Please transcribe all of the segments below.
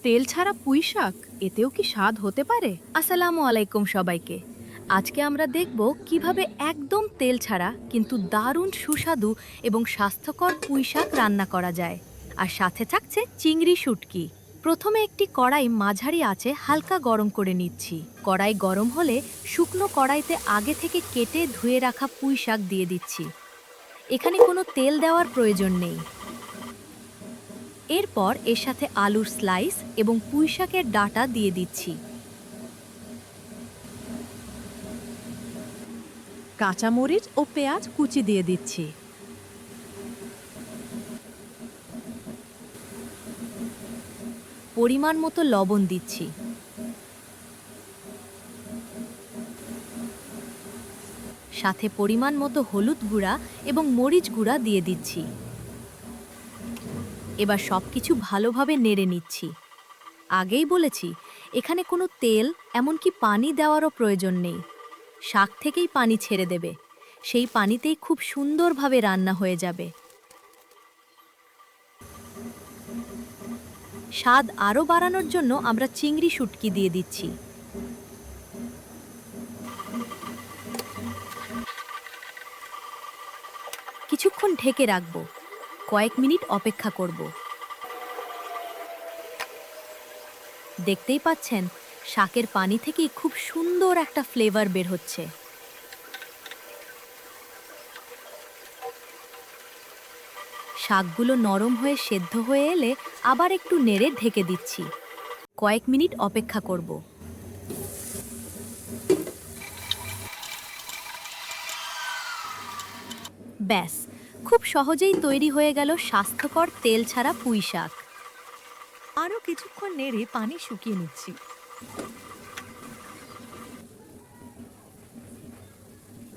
তেল ছাড়া পুঁইশাক, এতেও কি স্বাদ হতে পারে? আসসালামু আলাইকুম সবাইকে। আজকে আমরা দেখব কিভাবে একদম তেল ছাড়া কিন্তু দারুণ সুস্বাদু এবং স্বাস্থ্যকর পুঁইশাক রান্না করা যায়। আর সাথে থাকছে চিংড়ি শুটকি। প্রথমে একটি কড়াই মাঝারি আঁচে হালকা গরম করে নিচ্ছি। কড়াই গরম হলে শুকনো কড়াইতে আগে থেকে কেটে ধুয়ে রাখা পুঁইশাক দিয়ে দিচ্ছি। এখানে কোনো তেল দেওয়ার প্রয়োজন নেই। এরপর এর সাথে আলুর স্লাইস এবং পুঁইশাকের ডাঁটা দিয়ে দিচ্ছি। কাঁচামরিচ ও পেঁয়াজ কুচি দিয়ে দিচ্ছি। পরিমাণ মতো লবণ দিচ্ছি। সাথে পরিমাণ মতো হলুদ গুঁড়া এবং মরিচ গুঁড়া দিয়ে দিচ্ছি। এবার সবকিছু ভালোভাবে নেড়ে নিচ্ছি। আগেই বলেছি, এখানে কোনো তেল এমনকি পানি দেওয়ারও প্রয়োজন নেই। শাক থেকেই পানি ছেড়ে দেবে, সেই পানিতেই খুব সুন্দরভাবে রান্না হয়ে যাবে। স্বাদ আরও বাড়ানোর জন্য আমরা চিংড়ি শুটকি দিয়ে দিচ্ছি। কিছুক্ষণ ঢেকে রাখব, কয়েক মিনিট অপেক্ষা করব। দেখতেই পাচ্ছেন, শাকের পানি থেকেই খুব সুন্দর একটা ফ্লেভার বের হচ্ছে। শাকগুলো নরম হয়ে সেদ্ধ হয়ে এলে আবার একটু নেড়ে ঢেকে দিচ্ছি। কয়েক মিনিট অপেক্ষা করব। ব্যাস, খুব সহজেই তৈরি হয়ে গেল স্বাস্থ্যকর তেল ছাড়া পুঁই শাক। আরও কিছুক্ষণ নেড়ে পানি শুকিয়ে নিচ্ছি।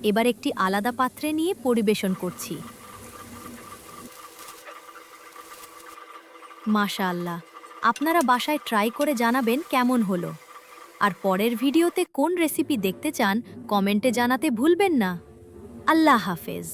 এবার একটি আলাদা পাত্রে নিয়ে পরিবেশন করছি। মাশাআল্লাহ, আপনারা বাসায় ট্রাই করে জানাবেন কেমন হলো। আর পরের ভিডিওতে কোন রেসিপি দেখতে চান কমেন্টে জানাতে ভুলবেন না। আল্লাহ হাফেজ।